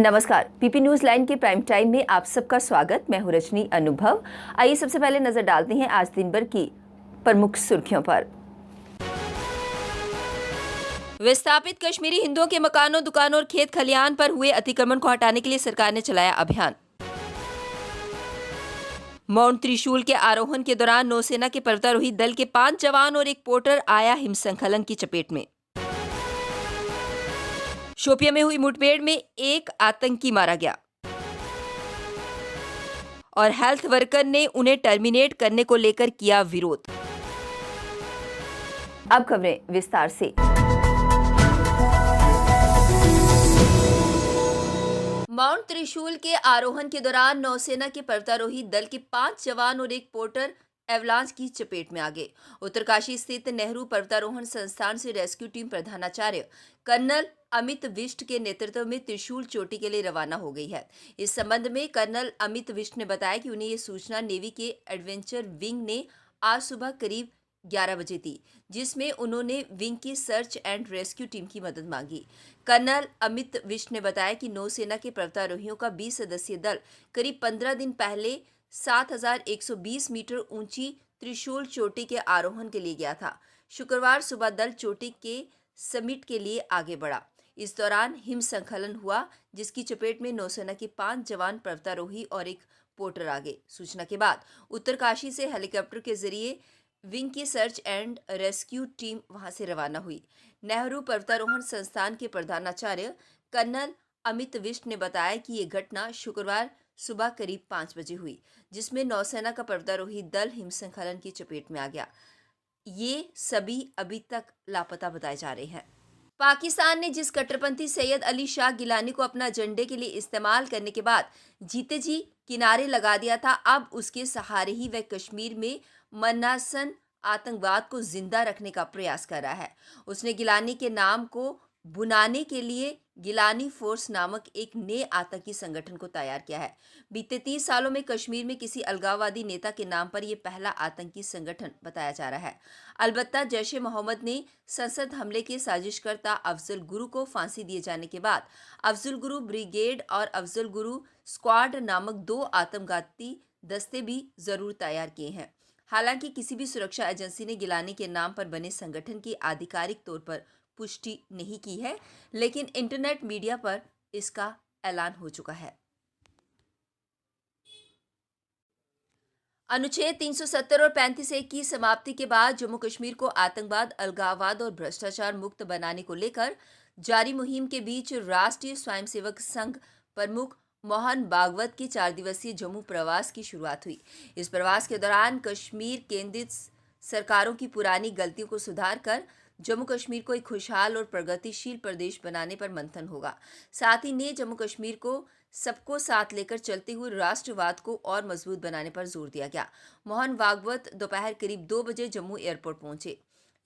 नमस्कार, PP news line के prime time में आप सबका स्वागत। मैं हूं रजनी अनुभव। आइए सबसे पहले नजर डालते हैं आज दिन भर की प्रमुख सुर्खियों पर। विस्थापित कश्मीरी हिंदुओं के मकानों, दुकानों और खेत खलिहान पर हुए अतिक्रमण को हटाने के लिए सरकार ने चलाया अभियान। माउंट त्रिशूल के आरोहण के दौरान नौसेना के पर्वतारोही दल के 5 जवान और एक पोर्टर आया हिमस्खलन की चपेट में। शोपियां में हुई मुठभेड़ में एक आतंकी मारा गया और हेल्थ वर्कर ने उन्हें टर्मिनेट करने को लेकर किया विरोध। अब खबरें विस्तार से। माउंट त्रिशूल के आरोहण के दौरान नौसेना के पर्वतारोही दल के 5 जवान और एक पोर्टर एवलांच की चपेट में आ गए। उत्तरकाशी स्थित नेहरू पर्वतारोहण संस्थान से रेस्क्यू टीम प्रधानाचार्य कर्नल अमित विष्ट के नेतृत्व में त्रिशूल चोटी के लिए रवाना हो गई है। इस संबंध में कर्नल अमित विष्ट ने बताया कि उन्हें ये सूचना नेवी के एडवेंचर विंग ने आज सुबह करीब 11 बजे दी, जिसमें उन्होंने विंग की सर्च एंड रेस्क्यू टीम की मदद मांगी। कर्नल अमित विष्ट ने बताया कि नौसेना के पर्वतारोहियों का 20 सदस्यीय दल करीब 15 दिन पहले 7,120 मीटर ऊंची त्रिशूल चोटी के आरोहण के लिए गया था। शुक्रवार सुबह दल चोटी के समिट के लिए आगे बढ़ा। इस दौरान हिमस्खलन हुआ, जिसकी चपेट में नौसेना के 5 जवान, पर्वतारोही और एक पोर्टर आ गए। सूचना के बाद उत्तरकाशी से हेलीकॉप्टर के जरिए विंग की सर्च एंड रेस्क्यू टीम वहां से रवाना हुई। नेहरू पर्वतारोहण संस्थान के प्रधानाचार्य कर्नल अमित विष्ट ने बताया कि ये घटना शुक्रवार सुबह करीब 5 बजे हुई, जिसमें नौसेना का पर्वतारोही दल हिमस्खलन की चपेट में आ गया। ये सभी अभी तक लापता बताए जा रहे हैं। पाकिस्तान ने जिस कट्टरपंथी सैयद अली शाह गिलानी को अपना झंडे के लिए इस्तेमाल करने के बाद जीते जी किनारे लगा दिया था, अब उसके सहारे ही वह कश्मीर में मन्नासन आतंकवाद को जिंदा रखने का प्रयास कर रहा है। उसने गिलानी के नाम को भुनाने के लिए गिलानी फोर्स नामक एक नए आतंकी संगठन को तैयार किया है। बीते 30 सालों में कश्मीर में किसी अलगाववादी नेता के नाम पर यह पहला आतंकी संगठन बताया जा रहा है। अलबत्ता जैश ए मोहम्मद ने संसद हमले के साजिशकर्ता अफजल गुरु को फांसी दिए जाने के बाद अफजल गुरु ब्रिगेड और अफजल गुरु स्क्वाड नामक 2 आत्मघाती दस्ते भी जरूर तैयार किए हैं। हालांकि किसी भी सुरक्षा एजेंसी ने गिलानी के नाम पर बने संगठन की आधिकारिक तौर पर पुष्टि नहीं की है, लेकिन इंटरनेट मीडिया पर इसका ऐलान हो चुका है। अनुच्छेद 370 और 35A की समाप्ति के बाद जम्मू कश्मीर को आतंकवाद, अलगाववाद और भ्रष्टाचार मुक्त बनाने को लेकर जारी मुहिम के बीच राष्ट्रीय स्वयंसेवक संघ प्रमुख मोहन भागवत के 4 दिवसीय जम्मू प्रवास की शुरुआत हुई। इस प्रवास के दौरान कश्मीर केंद्रित सरकारों की पुरानी गलतियों को सुधार कर जम्मू कश्मीर को एक खुशहाल और प्रगतिशील प्रदेश बनाने पर मंथन होगा। साथ ही ने जम्मू कश्मीर को सबको साथ लेकर चलते हुए राष्ट्रवाद को और मजबूत बनाने पर जोर दिया गया। मोहन भागवत दोपहर करीब 2 बजे जम्मू एयरपोर्ट पहुंचे।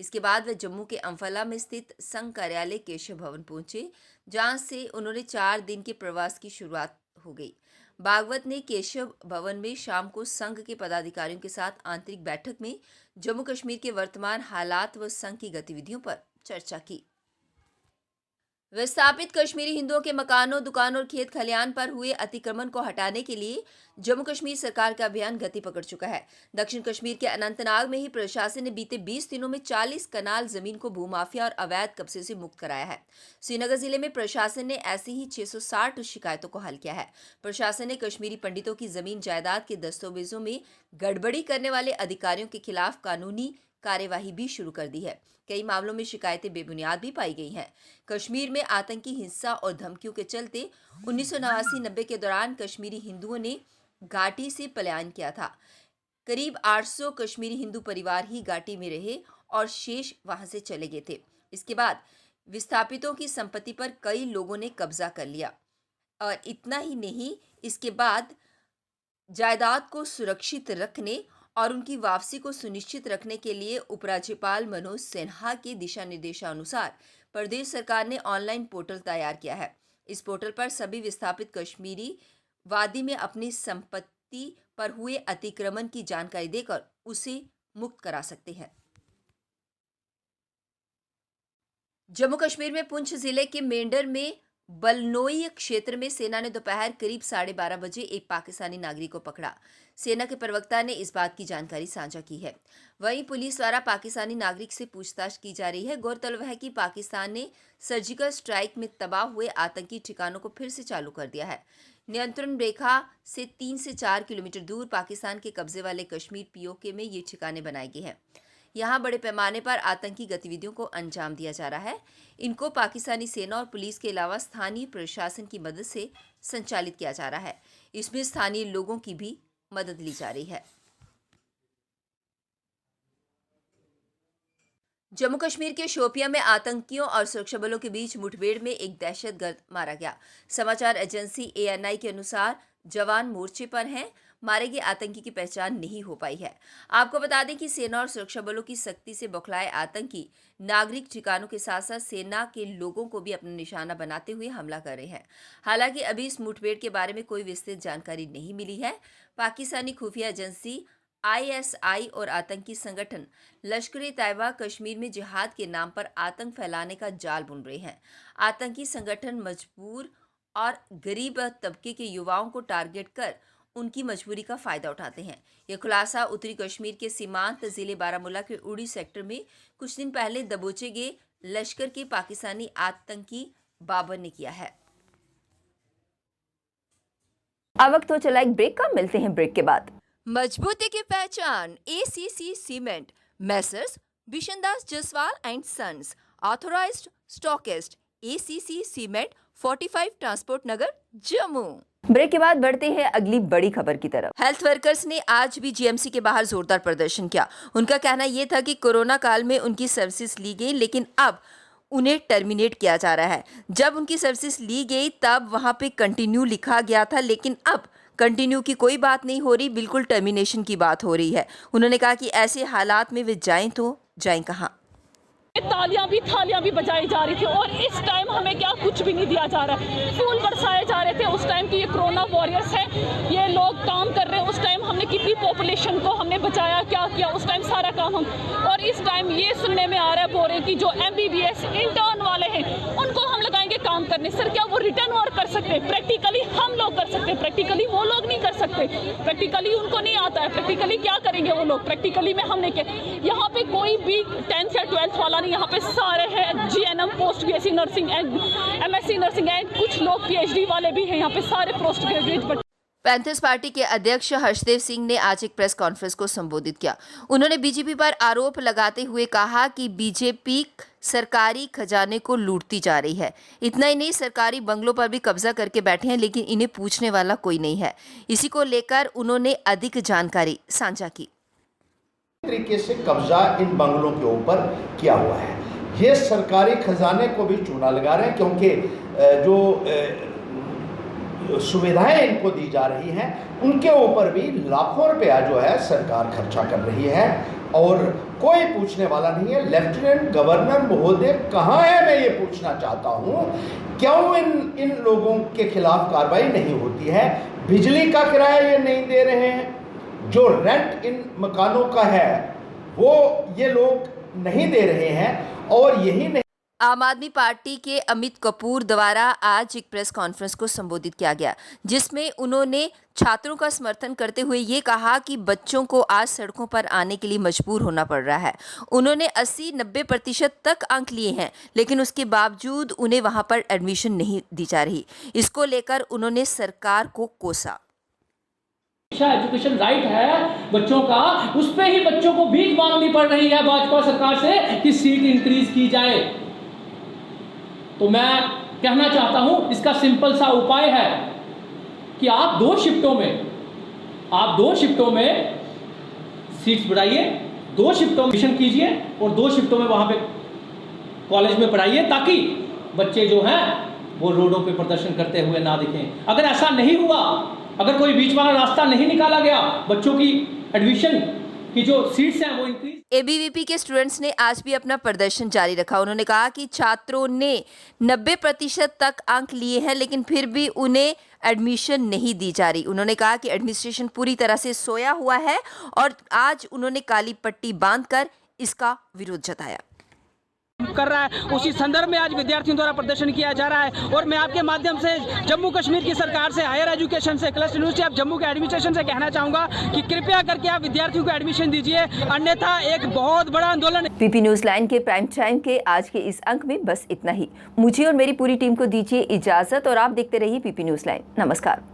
इसके बाद वे जम्मू के अम्फाला में स्थित संघ कार्यालय केशव भवन पहुंचे, जहां से उन्होंने 4 दिन के प्रवास की शुरुआत हो गई। भागवत ने केशव भवन में शाम को संघ के पदाधिकारियों के साथ आंतरिक बैठक में जम्मू कश्मीर के वर्तमान हालात व संघ की गतिविधियों पर चर्चा की। विस्थापित कश्मीरी हिंदुओं के मकानों, दुकानों और खेत खलिहान पर हुए अतिक्रमण को हटाने के लिए जम्मू कश्मीर सरकार का अभियान गति पकड़ चुका है। दक्षिण कश्मीर के अनंतनाग में ही प्रशासन ने बीते 20 दिनों में 40 कनाल जमीन को भूमाफिया और अवैध कब्जे से मुक्त कराया है। श्रीनगर जिले में प्रशासन ने ऐसी ही 660 शिकायतों को हल किया है। प्रशासन ने कश्मीरी पंडितों की जमीन जायदाद के दस्तावेजों में गड़बड़ी करने वाले अधिकारियों के खिलाफ कानूनी कार्यवाही भी शुरू कर दी है। कई मामलों में शिकायतें बेबुनियाद भी पाई गई हैं। कश्मीर में आतंकी हिंसा और धमकियों के चलते 1989-90 के दौरान कश्मीरी हिंदुओं ने घाटी से पलायन किया था। करीब 800 कश्मीरी हिंदू परिवार ही घाटी में रहे और शेष वहां से चले गए थे। इसके बाद विस्थापितों की संपत्ति पर कई लोगों ने कब्जा कर लिया और इतना ही नहीं, इसके बाद जायदाद को सुरक्षित रखने और उनकी वापसी को सुनिश्चित रखने के लिए उपराज्यपाल मनोज सिन्हा के दिशा निर्देशानुसार प्रदेश सरकार ने ऑनलाइन पोर्टल तैयार किया है। इस पोर्टल पर सभी विस्थापित कश्मीरी वादी में अपनी संपत्ति पर हुए अतिक्रमण की जानकारी देकर उसे मुक्त करा सकते हैं। जम्मू कश्मीर में पुंछ जिले के मेंढर में बलनोई क्षेत्र में सेना ने दोपहर करीब 12:30 बजे एक पाकिस्तानी नागरिक को पकड़ा। सेना के प्रवक्ता ने इस बात की जानकारी साझा की है। वहीं पुलिस द्वारा पाकिस्तानी नागरिक से पूछताछ की जा रही है। गौरतलब है कि पाकिस्तान ने सर्जिकल स्ट्राइक में तबाह हुए आतंकी ठिकानों को फिर से चालू कर दिया है। नियंत्रण रेखा से 3 से 4 किलोमीटर दूर पाकिस्तान के कब्जे वाले कश्मीर पीओके में ये ठिकाने बनाए गए हैं। यहाँ बड़े पैमाने पर आतंकी गतिविधियों को अंजाम दिया जा रहा है। इनको पाकिस्तानी सेना और पुलिस के अलावा स्थानीय प्रशासन की मदद से संचालित किया जा रहा है। इसमें स्थानीय लोगों की भी मदद ली जा रही है। जम्मू कश्मीर के शोपियां में आतंकियों और सुरक्षा बलों के बीच मुठभेड़ में एक दहशतगर्द मारा गया। समाचार एजेंसी ANI के अनुसार जवान मोर्चे पर हैं। मारे गए आतंकी की पहचान नहीं हो पाई है। आपको बता दें कि सेना और सुरक्षा बलों की सख्ती से बौखलाए आतंकी नागरिक ठिकानों के साथ साथ सेना के लोगों को भी अपना निशाना बनाते हुए हमला कर रहे हैं। हालांकि अभी इस मुठभेड़ के बारे में कोई विस्तृत जानकारी नहीं मिली है। पाकिस्तानी खुफिया एजेंसी ISI और आतंकी संगठन लश्कर-ए-तैयबा कश्मीर में जिहाद के नाम पर आतंक फैलाने का जाल बुन रहे हैं। आतंकी संगठन मजबूर और गरीब तबके के युवाओं को टारगेट कर उनकी मजबूरी का फायदा उठाते हैं। यह खुलासा उत्तरी कश्मीर के सीमांत जिले बारामूला के उड़ी सेक्टर में कुछ दिन पहले दबोचे गए लश्कर के पाकिस्तानी आतंकी बाबर ने किया है। अब वक्त हो चला एक ब्रेक का, मिलते हैं ब्रेक के बाद। मजबूती की पहचान ACC cement, messrs Bishandas Jaswal and sons, authorised stockist, ACC cement, 45 transport Nagar, Jammu. Break के बाद बढ़ते हैं अगली बड़ी खबर की तरफ। हेल्थ वर्कर्स ने आज भी GMC के बाहर जोरदार प्रदर्शन किया। उनका कहना यह था कि कोरोना काल में उनकी सर्विसेज ली गई, लेकिन अब उन्हें टर्मिनेट किया जा रहा है। जब उनकी सर्विसेज ली गई तब वहां पे कंटिन्यू लिखा गया था, लेकिन अब कंटिन्यू की कोई बात नहीं हो रही, बिल्कुल टर्मिनेशन की बात हो रही है। उन्होंने कहा कि ऐसे हालात में वे जाएं तो जाएं कहां। थालियां भी बजाई जा रही थी और इस टाइम हमें क्या कुछ भी नहीं दिया जा रहा है। फूल बरसाए जा रहे थे उस टाइम की ये कोरोना वॉरियर्स हैं, ये लोग काम कर रहे हैं। उस टाइम हमने कितनी पॉपुलेशन को हमने बचाया, क्या किया उस टाइम सारा काम हम। और इस टाइम ये सुनने में आ रहा है बोल रहे कि जो MBBS इंटर्न वाले हैं उनको हम लगाएंगे काम करने। सर क्या वो रिटर्न और कर सकते हैं? प्रैक्टिकली हम लोग कर सकते हैं, प्रैक्टिकली वो लोग नहीं कर सकते। प्रैक्टिकली उनको नहीं आता है, प्रैक्टिकली क्या करेंगे वो लोग? प्रैक्टिकली में हमने क्या, यहाँ पे कोई भी 10th या 12th वाला यहाँ पे सारे हैं GNM, post BSc nursing and MSc nursing and कुछ लोग PhD वाले भी हैं यहाँ पे, सारे पोस्ट ग्रेजुएट। पैंथर्स पार्टी के अध्यक्ष हर्षदेव सिंह ने आज एक प्रेस कॉन्फ्रेंस को संबोधित किया। उन्होंने बीजेपी पर आरोप लगाते हुए कहा कि बीजेपी सरकारी खजाने को लूटती जा रही है। इतना ही नहीं, सरकारी बंगलों पर भी कब्जा करके बैठे हैं, लेकिन इन्हें पूछने वाला कोई नहीं है। इसी को लेकर उन्होंने अधिक जानकारी साझा की। तरीके से कब्जा इन बंगलों के ऊपर किया हुआ है। ये सरकारी खजाने को भी चूना लगा रहे हैं, क्योंकि जो सुविधाएं इनको दी जा रही हैं उनके ऊपर भी लाखों रुपया जो है सरकार खर्चा कर रही है और कोई पूछने वाला नहीं है। लेफ्टिनेंट गवर्नर महोदय कहाँ है, मैं ये पूछना चाहता हूँ। क्यों इन लोगों के खिलाफ कार्रवाई नहीं होती है? बिजली का किराया ये नहीं दे रहे हैं, जो रेंट इन मकानों का है वो ये लोग नहीं दे रहे हैं। और यही नहीं, आम आदमी पार्टी के अमित कपूर द्वारा आज एक प्रेस कॉन्फ्रेंस को संबोधित किया गया, जिसमें उन्होंने छात्रों का समर्थन करते हुए ये कहा कि बच्चों को आज सड़कों पर आने के लिए मजबूर होना पड़ रहा है। उन्होंने 80-90% तक अंक लिए हैं, लेकिन उसके बावजूद उन्हें वहां पर एडमिशन नहीं दी जा रही। इसको लेकर उन्होंने सरकार को कोसा। एजुकेशन राइट है बच्चों का, उस पे ही बच्चों को भीख मांगनी पड़ रही है भाजपा सरकार से कि सीट इंक्रीज की जाए। तो मैं कहना चाहता हूं इसका सिंपल सा उपाय है कि आप दो शिफ्टों में सीट्स बढ़ाइए, 2 शिफ्टों में एडमिशन कीजिए और 2 शिफ्टों में वहां पे कॉलेज में पढ़ाइए, ताकि बच्चे जो हैं वो रोडों पे प्रदर्शन करते हुए ना दिखें। अगर ऐसा नहीं हुआ, अगर कोई बीच वाला रास्ता नहीं निकाला गया, बच्चों की एडमिशन की जो सीट्स हैं वो इंक्रीज। ABVP के स्टूडेंट्स ने आज भी अपना प्रदर्शन जारी रखा। उन्होंने कहा कि छात्रों ने 90% तक अंक लिए हैं, लेकिन फिर भी उन्हें एडमिशन नहीं दी जा रही। उन्होंने कहा कि एडमिनिस्ट्रेशन पूरी तरह से सोया हुआ है और आज उन्होंने काली पट्टी बांधकर इसका विरोध जताया। कर रहा है, उसी संदर्भ में आज विद्यार्थियों द्वारा प्रदर्शन किया जा रहा है। और मैं आपके माध्यम से जम्मू कश्मीर की सरकार से, हायर एजुकेशन से, क्लस्टर यूनिवर्सिटी ऑफ जम्मू के एडमिनिस्ट्रेशन से कहना चाहूंगा कि कृपया करके आप विद्यार्थियों को एडमिशन दीजिए, अन्यथा एक बहुत बड़ा आंदोलन। पीपी न्यूज लाइन के प्राइम टाइम के आज के इस अंक में बस इतना ही। मुझे और मेरी पूरी टीम को दीजिए इजाजत और आप देखते रहिए पीपी न्यूज लाइन। नमस्कार।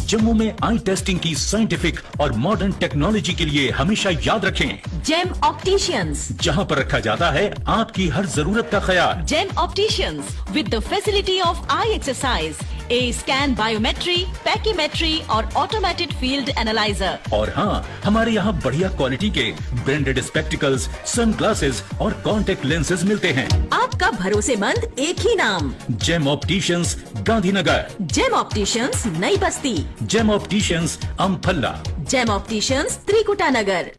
जम्मू में आई टेस्टिंग की साइंटिफिक और मॉडर्न टेक्नोलॉजी के लिए हमेशा याद रखें जेम ऑप्टिशियंस, जहां पर रखा जाता है आपकी हर जरूरत का ख्याल। Gem opticians with the facility of eye exercise, A scan, biometry, pachymetry और ऑटोमेटेड फील्ड एनालाइजर। और हाँ, हमारे यहाँ बढ़िया क्वालिटी के ब्रांडेड स्पेक्टिकल्स, सनग्लासेस और कॉन्टेक्ट लेंसेज मिलते हैं। आपका भरोसेमंद एक ही नाम, Gem opticians, Gandhinagar. Gem opticians, Nai Basti. Gem opticians, Amphalla. Gem opticians, Trikuta नगर।